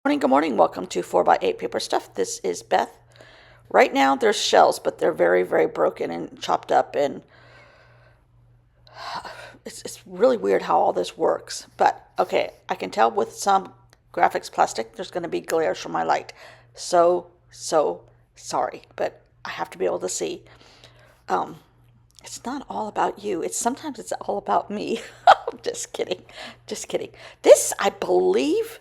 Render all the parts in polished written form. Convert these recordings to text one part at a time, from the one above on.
Good morning. Welcome to 4x8 Paper Stuff. This is Beth. Right now, there's shells, but they're very, very broken and chopped up, and it's really weird how all this works. But okay, I can tell with some graphics plastic, there's going to be glares from my light. So sorry, but I have to be able to see. It's not all about you. Sometimes it's all about me. I'm just kidding. Just kidding. This, I believe,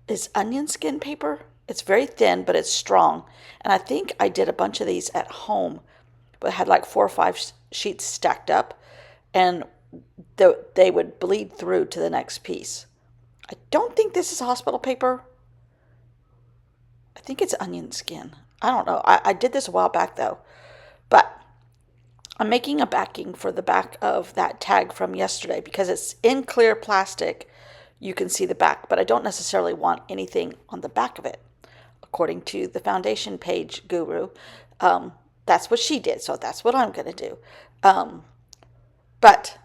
is onion skin paper. It's very thin, but it's strong. And I think I did a bunch of these at home, but I had like 4 or 5 sheets stacked up, and they would bleed through to the next piece. I don't think this is hospital paper. I think it's onion skin. I don't know. I did this a while back though. But I'm making a backing for the back of that tag from yesterday because it's in clear plastic. You can see the back, but I don't necessarily want anything on the back of it. According to the foundation page guru, that's what she did, so that's what I'm going to do. But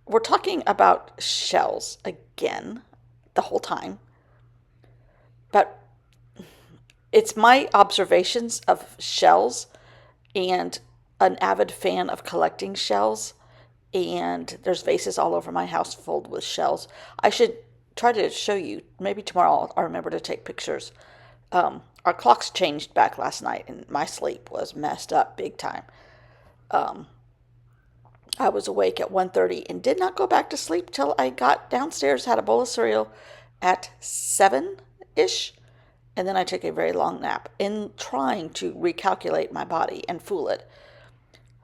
we're talking about shells again the whole time, but it's my observations of shells, and an avid fan of collecting shells, and there's vases all over my house filled with shells. I should try to show you. Maybe tomorrow I'll remember to take pictures. Our clocks changed back last night, and my sleep was messed up big time. I was awake at 1:30 and did not go back to sleep till I got downstairs, had a bowl of cereal at 7-ish, and then I took a very long nap in trying to recalculate my body and fool it.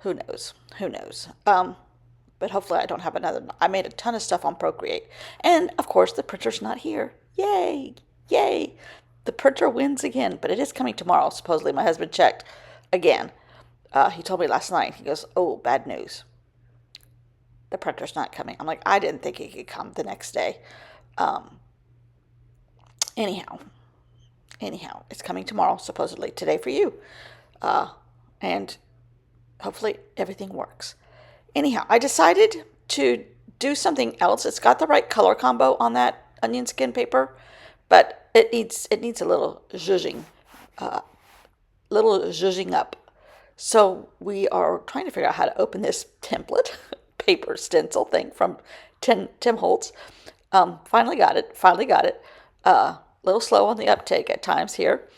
Who knows? Who knows? But hopefully I don't have another. I made a ton of stuff on Procreate. And of course, the printer's not here. Yay! Yay! The printer wins again, but it is coming tomorrow. Supposedly, my husband checked again. He told me last night, he goes, "Oh, bad news. The printer's not coming." I'm like, I didn't think it could come the next day. Um, anyhow, it's coming tomorrow, supposedly today for you. And hopefully everything works. Anyhow, I decided to do something else. It's got the right color combo on that onion skin paper, but it needs a little zhuzhing up. So we are trying to figure out how to open this template paper stencil thing from Tim Holtz. Finally got it. Finally got it. A little slow on the uptake at times here.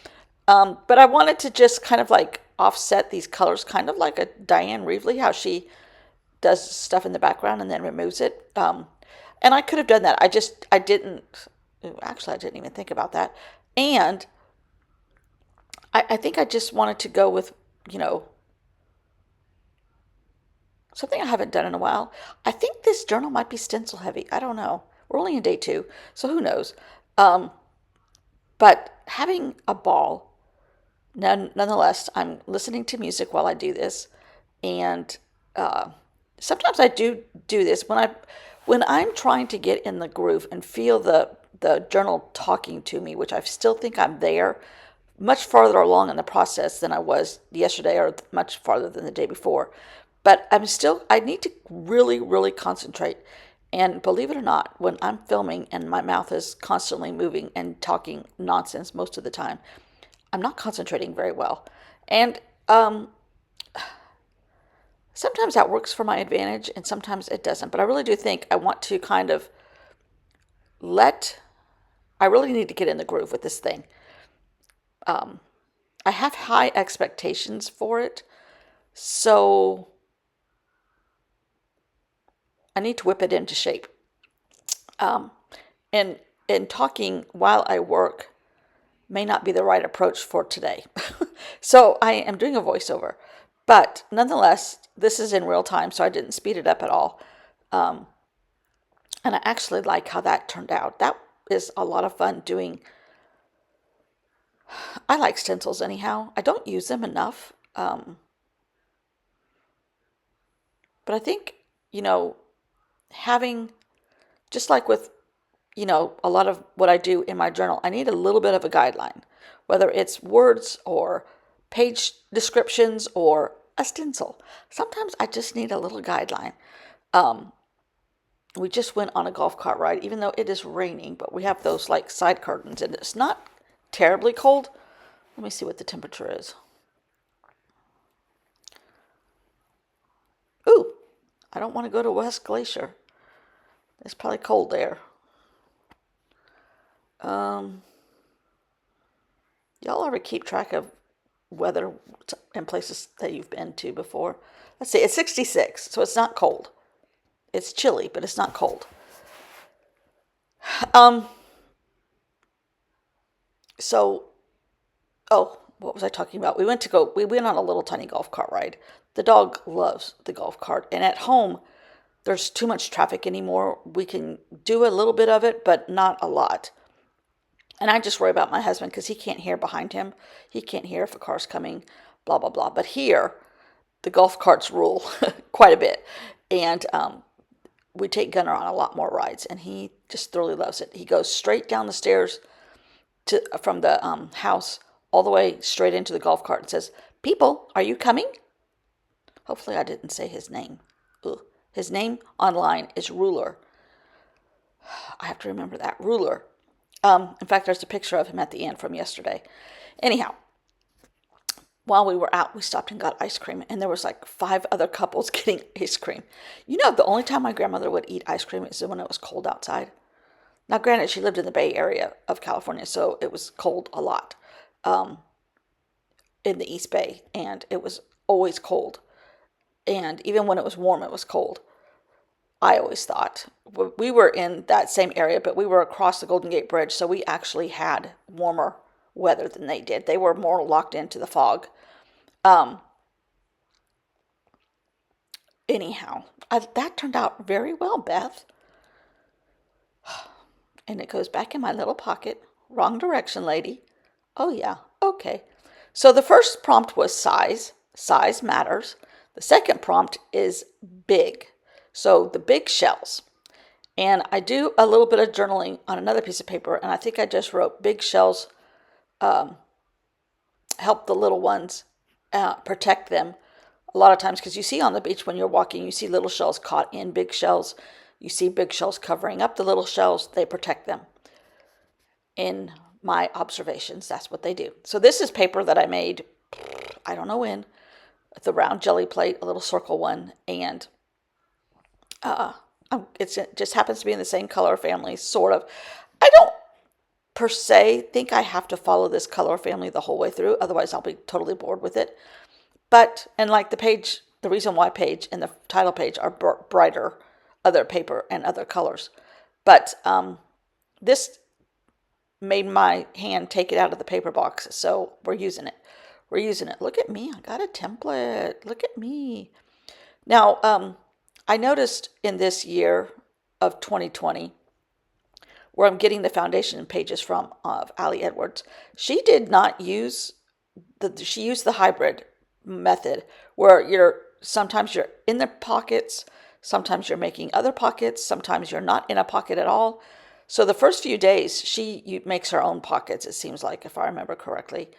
But I wanted to just kind of like offset these colors, kind of like a Diane Reevely, how she does stuff in the background and then removes it. And I could have done that. I didn't. Actually, I didn't even think about that. And I think I just wanted to go with, you know, something I haven't done in a while. I think this journal might be stencil heavy. I don't know. We're only in day 2, so who knows? Um, but having a ball, nonetheless, I'm listening to music while I do this, and sometimes I do this when I'm trying to get in the groove and feel the journal talking to me, which I still think I'm there, much farther along in the process than I was yesterday or much farther than the day before. But I need to really, really concentrate. And believe it or not, when I'm filming and my mouth is constantly moving and talking nonsense most of the time, I'm not concentrating very well. And sometimes that works for my advantage and sometimes it doesn't. But I really do think I want to kind of let, I really need to get in the groove with this thing. I have high expectations for it, so I need to whip it into shape. Um, and talking while I work may not be the right approach for today. So I am doing a voiceover, but nonetheless, this is in real time, so I didn't speed it up at all. Um, and I actually like how that turned out. That is a lot of fun doing. I like stencils anyhow. I don't use them enough, but I think, you know, having, just like with, a lot of what I do in my journal, I need a little bit of a guideline, whether it's words or page descriptions or a stencil. Sometimes I just need a little guideline. Um, we just went on a golf cart ride, even though it is raining, but we have those like side curtains and it's not terribly cold. Let me see what the temperature is. Ooh, I don't want to go to West Glacier. It's probably cold there. Um, y'all ever keep track of weather in places that you've been to before? Let's see, it's 66, so it's not cold. It's chilly, but it's not cold. Um, so, oh, what was I talking about? We went on a little tiny golf cart ride. The dog loves the golf cart, and at home, there's too much traffic anymore. We can do a little bit of it, but not a lot. And I just worry about my husband because he can't hear behind him. He can't hear if a car's coming, blah, blah, blah. But here, the golf carts rule quite a bit. And we take Gunner on a lot more rides, and he just thoroughly loves it. He goes straight down the stairs from the house all the way straight into the golf cart and says, "People, are you coming?" Hopefully I didn't say his name. Ugh. His name online is Ruler. I have to remember that. Ruler. In fact, there's a picture of him at the end from yesterday. Anyhow, while we were out, we stopped and got ice cream, and there was like 5 other couples getting ice cream. You know, the only time my grandmother would eat ice cream is when it was cold outside. Now, granted, she lived in the Bay Area of California, so it was cold a lot in the East Bay, and it was always cold. And even when it was warm, it was cold. I always thought. We were in that same area, but we were across the Golden Gate Bridge, so we actually had warmer weather than they did. They were more locked into the fog. Um, anyhow, that turned out very well, Beth. And it goes back in my little pocket. Wrong direction, lady. Oh, yeah. Okay. So the first prompt was size. Size matters. The second prompt is big. So the big shells. And I do a little bit of journaling on another piece of paper, and I think I just wrote big shells help the little ones, protect them. A lot of times, because you see on the beach when you're walking, you see little shells caught in big shells. You see big shells covering up the little shells. They protect them. In my observations, that's what they do. So this is paper that I made, I don't know when, the round jelly plate, a little circle one, and it just happens to be in the same color family, sort of. I don't per se think I have to follow this color family the whole way through, otherwise I'll be totally bored with it. But, and like the page, the reason why page and the title page are brighter, other paper and other colors. But this made my hand take it out of the paper box, so we're using it. We're using it. Look at me, I got a template. Look at me. Now, I noticed in this year of 2020, where I'm getting the foundation pages from of Ali Edwards, she did not use she used the hybrid method where sometimes you're in the pockets, sometimes you're making other pockets, sometimes you're not in a pocket at all. So the first few days she makes her own pockets, it seems like, if I remember correctly.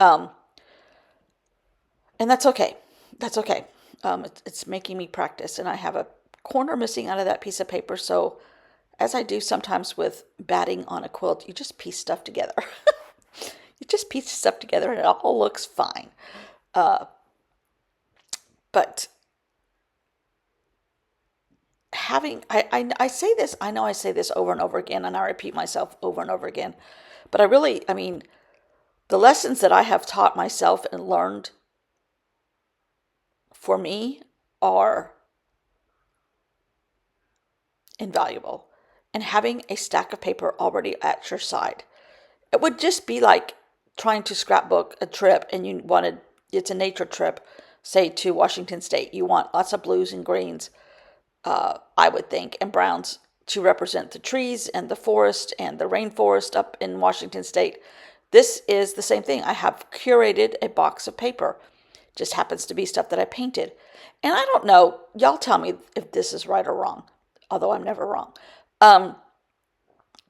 Um, and that's okay. That's okay. It's making me practice, and I have a corner missing out of that piece of paper, so as I do sometimes with batting on a quilt, you just piece stuff together. You just piece stuff together and it all looks fine. But I say this, I know I say this over and over again, and I repeat myself over and over again, but I mean, the lessons that I have taught myself and learned for me are invaluable. And having a stack of paper already at your side, it would just be like trying to scrapbook a trip, and it's a nature trip, say to Washington State. You want lots of blues and greens, I would think, and browns to represent the trees and the forest and the rainforest up in Washington State. This is the same thing. I have curated a box of paper. Just happens to be stuff that I painted. And I don't know, y'all tell me if this is right or wrong, although I'm never wrong.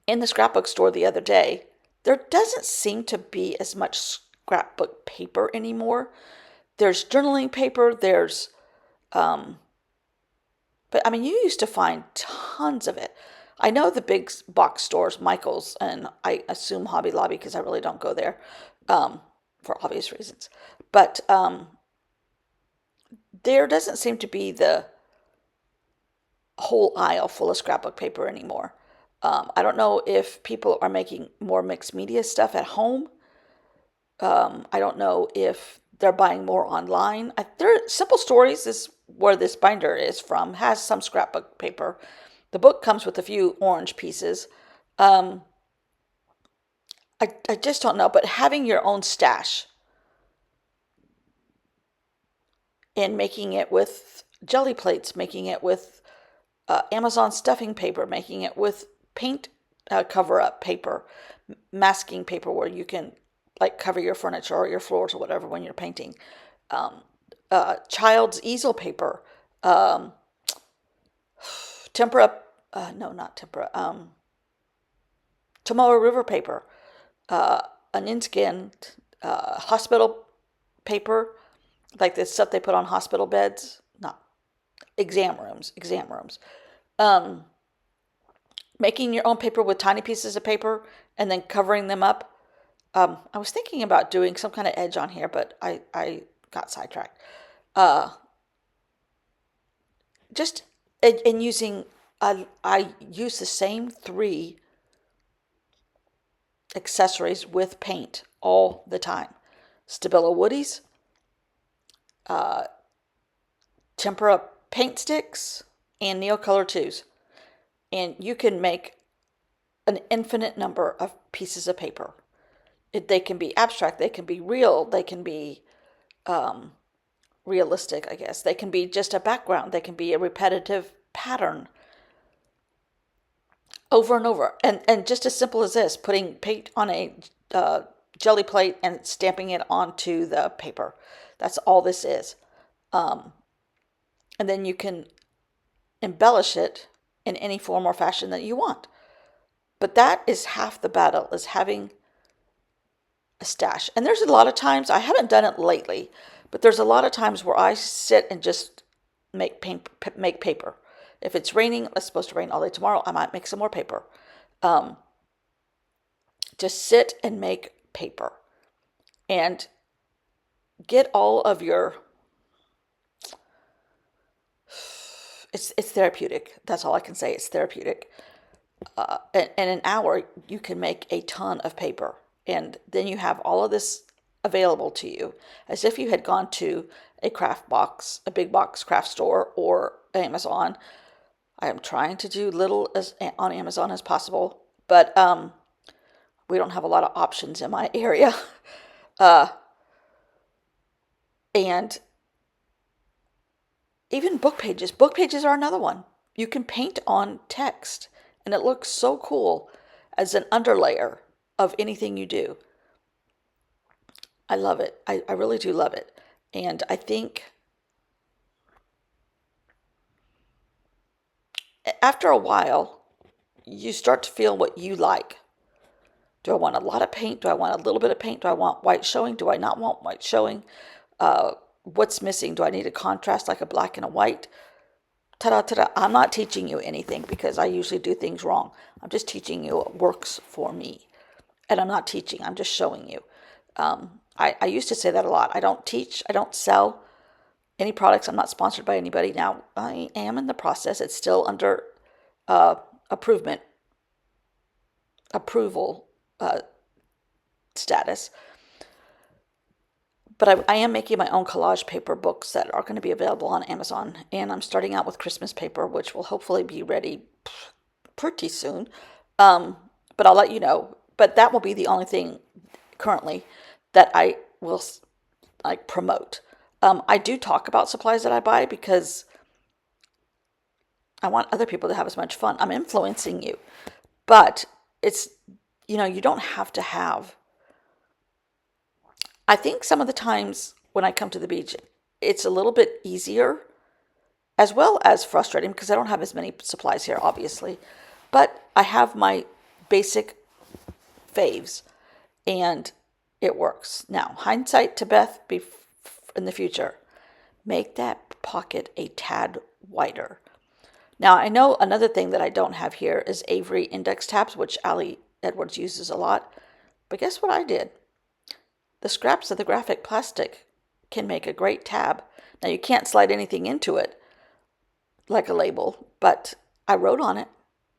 In the scrapbook store the other day, there doesn't seem to be as much scrapbook paper anymore. There's journaling paper, there's But I mean, you used to find tons of it. I know the big box stores, Michael's, and I assume Hobby Lobby because I really don't go there um, for obvious reasons. But there doesn't seem to be the whole aisle full of scrapbook paper anymore. I don't know if people are making more mixed media stuff at home. I don't know if they're buying more online. Simple Stories is where this binder is from, has some scrapbook paper. The book comes with a few orange pieces. Um, I just don't know, but having your own stash and making it with jelly plates, making it with Amazon stuffing paper, making it with paint cover up paper, masking paper where you can like cover your furniture or your floors or whatever when you're painting. Um, child's easel paper, um, tempera, no, not tempera, Tomoe River paper, uh, an in-skin hospital paper, like the stuff they put on hospital beds, not exam rooms. Um, Making your own paper with tiny pieces of paper and then covering them up. I was thinking about doing some kind of edge on here, but I got sidetracked. Uh, just and using, I use the same three accessories with paint all the time. Stabilo Woodies, uh, Tempera paint sticks, and Neocolor 2s. And you can make an infinite number of pieces of paper. They can be abstract, they can be real, they can be um, realistic, I guess. They can be just a background, they can be a repetitive pattern over and over. And just as simple as this, putting paint on a uh, jelly plate and stamping it onto the paper. That's all this is. Um, and then you can embellish it in any form or fashion that you want. But that is half the battle, is having a stash. And there's a lot of times, I haven't done it lately, but there's a lot of times where I sit and just make paper. If it's raining, it's supposed to rain all day tomorrow, I might make some more paper. Um, just sit and make paper and get all of your, it's therapeutic. That's all I can say. It's therapeutic. In an hour, you can make a ton of paper. And then you have all of this available to you as if you had gone to a craft box, a big box craft store, or Amazon. I am trying to do little as on Amazon as possible, but we don't have a lot of options in my area. Uh, and even book pages. Book pages are another one. You can paint on text, and it looks so cool as an underlayer of anything you do. I love it. I really do love it. And I think after a while, you start to feel what you like. Do I want a lot of paint? Do I want a little bit of paint? Do I want white showing? Do I not want white showing? What's missing? Do I need a contrast like a black and a white? Ta-da, ta-da. I'm not teaching you anything because I usually do things wrong. I'm just teaching you what works for me. And I'm not teaching, I'm just showing you. I used to say that a lot. I don't teach, I don't sell any products. I'm not sponsored by anybody. Now, I am in the process. It's still under uh, approval uh, status. But I am making my own collage paper books that are going to be available on Amazon. And I'm starting out with Christmas paper, which will hopefully be ready pretty soon. But I'll let you know. But that will be the only thing currently that I will like promote. I do talk about supplies that I buy because I want other people to have as much fun. I'm influencing you. But it's, you don't have to have. I think some of the times when I come to the beach, it's a little bit easier as well as frustrating because I don't have as many supplies here, obviously. But I have my basic faves and it works. Now, hindsight to Beth in the future, make that pocket a tad wider. Now, I know another thing that I don't have here is Avery index tabs, which Allie Edwards uses a lot. But guess what I did? The scraps of the graphic plastic can make a great tab. Now, you can't slide anything into it like a label, but I wrote on it.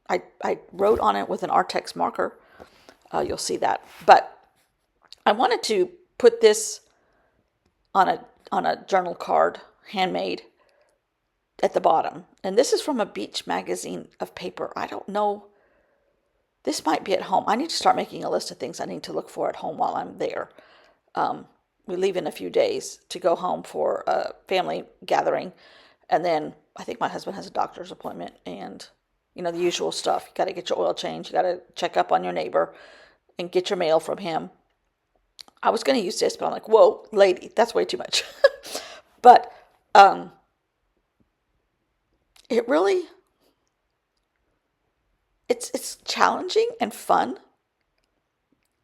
I wrote on it with an Artex marker. You'll see that. But I wanted to put this on a journal card, handmade, at the bottom. And this is from a Beach magazine of paper. I don't know. This might be at home. I need to start making a list of things I need to look for at home while I'm there. We leave in a few days to go home for a family gathering. And then I think my husband has a doctor's appointment and, the usual stuff. You got to get your oil change. You got to check up on your neighbor and get your mail from him. I was going to use this, but I'm like, whoa, lady, that's way too much. But it really, it's challenging and fun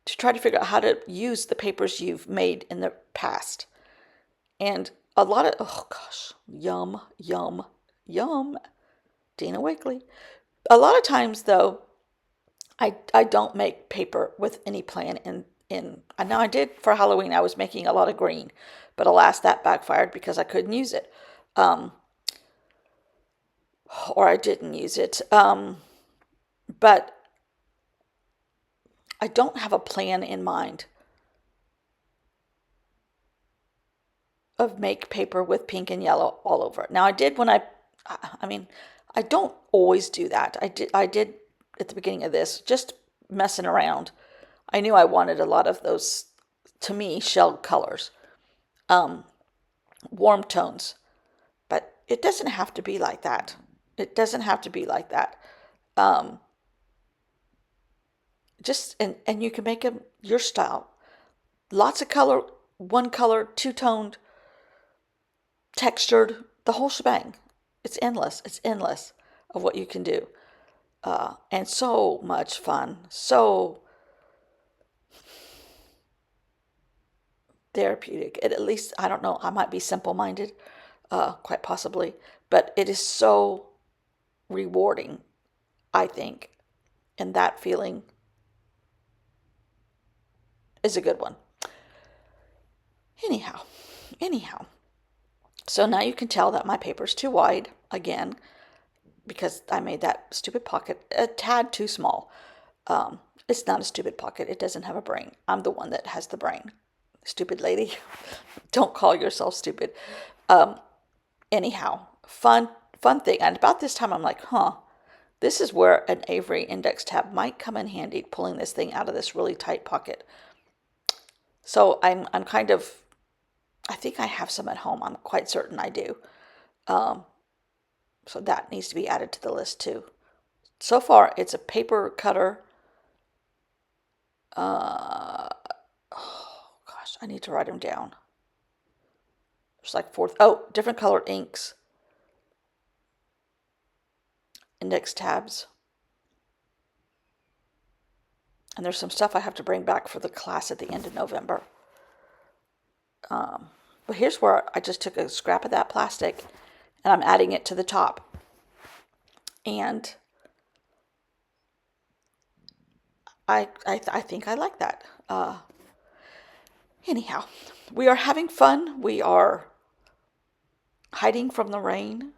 to try to figure out how to use the papers you've made in the past. And a lot of, oh gosh, yum, yum, yum, Dina Wakley. A lot of times, though, I don't make paper with any plan in. Now, I did for Halloween, I was making a lot of green, but alas, that backfired because I couldn't use it. Or I didn't use it. But I don't have a plan in mind of make paper with pink and yellow all over it. Now, I did when I don't always do that. I did at the beginning of this, just messing around. I knew I wanted a lot of those, to me, shelled colors, warm tones. But it doesn't have to be like that. It doesn't have to be like that. And you can make them your style. Lots of color, one color, two-toned, textured, the whole shebang. It's endless. It's endless of what you can do. And so much fun. So therapeutic. At least, I don't know, I might be simple-minded, quite possibly. But it is so rewarding, I think. And that feeling is a good one. Anyhow. So now you can tell that my paper's too wide, again, because I made that stupid pocket a tad too small. It's not a stupid pocket. It doesn't have a brain. I'm the one that has the brain. Stupid lady. Don't call yourself stupid. Anyhow, fun thing. And about this time, I'm like, this is where an Avery index tab might come in handy, pulling this thing out of this really tight pocket. So I'm kind of, I think I have some at home. I'm quite certain I do. So that needs to be added to the list too. So far, it's a paper cutter. Oh gosh, I need to write them down. There's like different colored inks. Index tabs. And there's some stuff I have to bring back for the class at the end of November. But here's where I just took a scrap of that plastic and I'm adding it to the top. And I think I like that. Anyhow, we are having fun. We are hiding from the rain.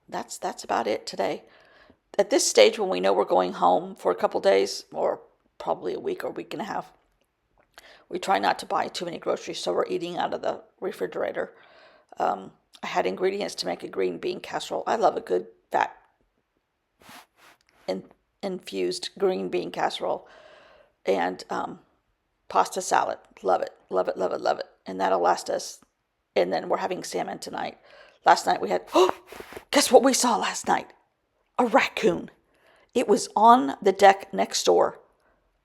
That's about it today. At this stage, when we know we're going home for a couple days, or probably a week or week and a half, we try not to buy too many groceries, so we're eating out of the refrigerator. I had ingredients to make a green bean casserole. I love a good fat infused green bean casserole. And pasta salad. Love it. Love it, love it, love it. And that'll last us. And then we're having salmon tonight. Last night we had, guess what we saw last night? A raccoon. It was on the deck next door.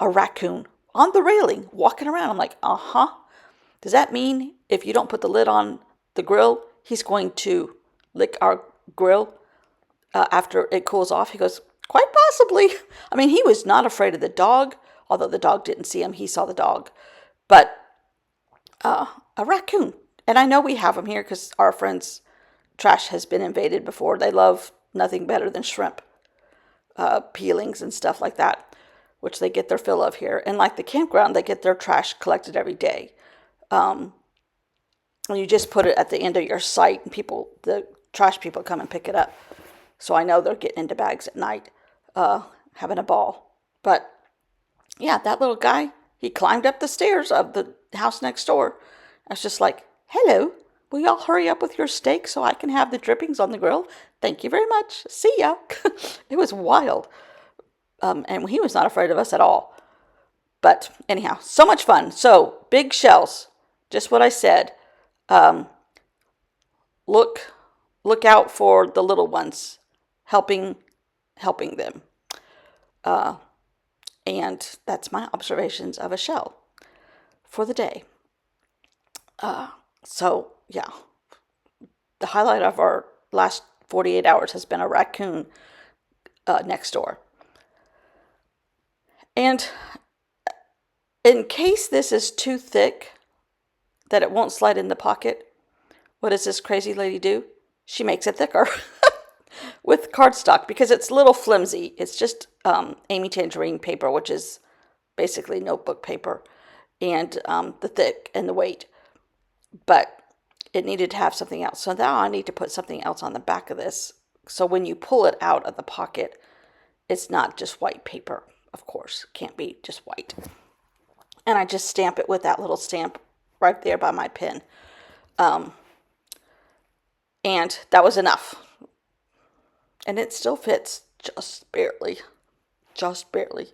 A raccoon on the railing, walking around. I'm like, Does that mean if you don't put the lid on the grill, he's going to lick our grill after it cools off? He goes, quite possibly. I mean, he was not afraid of the dog, although the dog didn't see him. He saw the dog. But a raccoon. And I know we have them here because our friends' trash has been invaded before. They love nothing better than shrimp peelings and stuff like that, which they get their fill of here. And like the campground, they get their trash collected every day. And you just put it at the end of your site, and the trash people come and pick it up. So I know they're getting into bags at night, having a ball. But yeah, that little guy, he climbed up the stairs of the house next door. I was just like, hello, will y'all hurry up with your steak so I can have the drippings on the grill? Thank you very much. See ya. It was wild. And he was not afraid of us at all. But anyhow, so much fun. So big shells, just what I said. Look out for the little ones, helping them. And that's my observations of a shell for the day. So yeah, the highlight of our last 48 hours has been a raccoon next door. And in case this is too thick that it won't slide in the pocket, what does this crazy lady do? She makes it thicker with cardstock because it's a little flimsy. It's just Amy Tangerine paper, which is basically notebook paper, and the thick and the weight. But it needed to have something else. So now I need to put something else on the back of this. So when you pull it out of the pocket, it's not just white paper, of course. It can't be just white. And I just stamp it with that little stamp right there by my pen. And that was enough. And it still fits just barely. Just barely.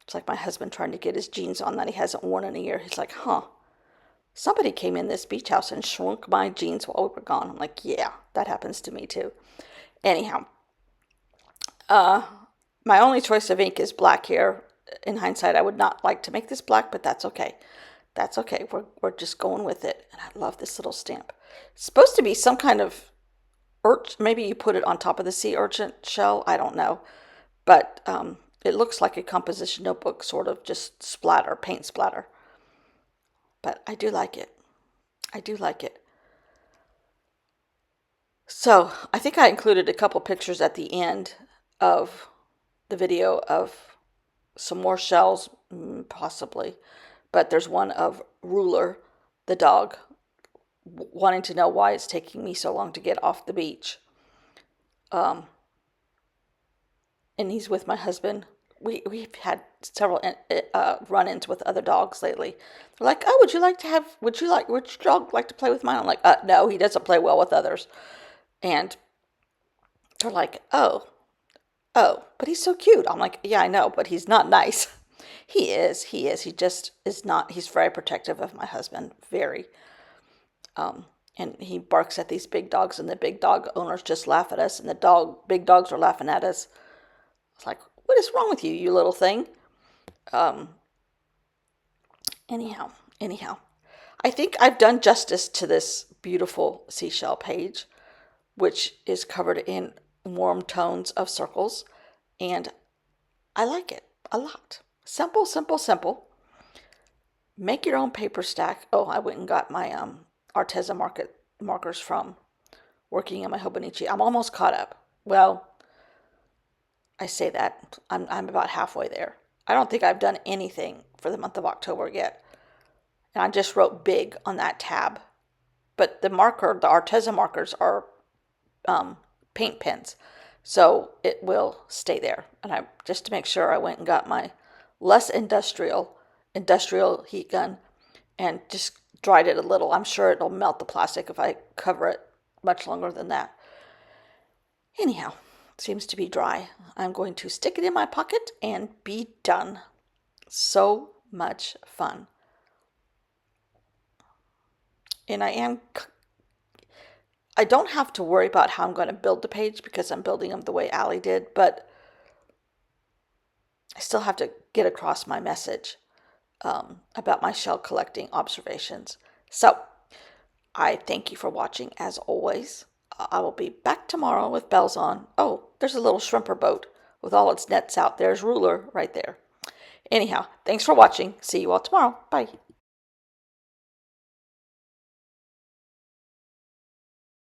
It's like my husband trying to get his jeans on that he hasn't worn in a year. He's like, somebody came in this beach house and shrunk my jeans while we were gone. I'm like, yeah, that happens to me too. Anyhow, my only choice of ink is black here. In hindsight, I would not like to make this black, but that's okay. That's okay. We're just going with it. And I love this little stamp. It's supposed to be some kind of maybe you put it on top of the sea urchin shell. I don't know. But it looks like a composition notebook, sort of just paint splatter. But I do like it. I do like it. So I think I included a couple pictures at the end of the video of some more shells, possibly. But there's one of Ruler, the dog, wanting to know why it's taking me so long to get off the beach. And he's with my husband. We've had several run-ins with other dogs lately. They're like, "Oh, would your dog like to play with mine?" I'm like, "No, he doesn't play well with others." And they're like, "Oh, but he's so cute." I'm like, "Yeah, I know, but he's not nice." He is. He just is not. He's very protective of my husband. Very. And he barks at these big dogs, and the big dog owners just laugh at us, and big dogs are laughing at us. It's like, what is wrong with you, you little thing? Anyhow, I think I've done justice to this beautiful seashell page, which is covered in warm tones of circles, and I like it a lot. Simple, simple, simple. Make your own paper stack. Oh, I went and got my Arteza markers from working in my Hobonichi. I'm almost caught up. Well, I say that. I'm about halfway there. I don't think I've done anything for the month of October yet. And I just wrote big on that tab. But the Arteza markers are paint pens. So it will stay there. And just to make sure, I went and got my less industrial heat gun and just dried it a little. I'm sure it'll melt the plastic if I cover it much longer than that. Anyhow, it seems to be dry. I'm going to stick it in my pocket and be done. So much fun. And I don't have to worry about how I'm going to build the page because I'm building them the way Allie did, but I still have to get across my message about my shell collecting observations. So I thank you for watching as always. I will be back tomorrow with bells on. Oh, there's a little shrimper boat with all its nets out. There's Ruler right there. Anyhow, thanks for watching. See you all tomorrow. Bye.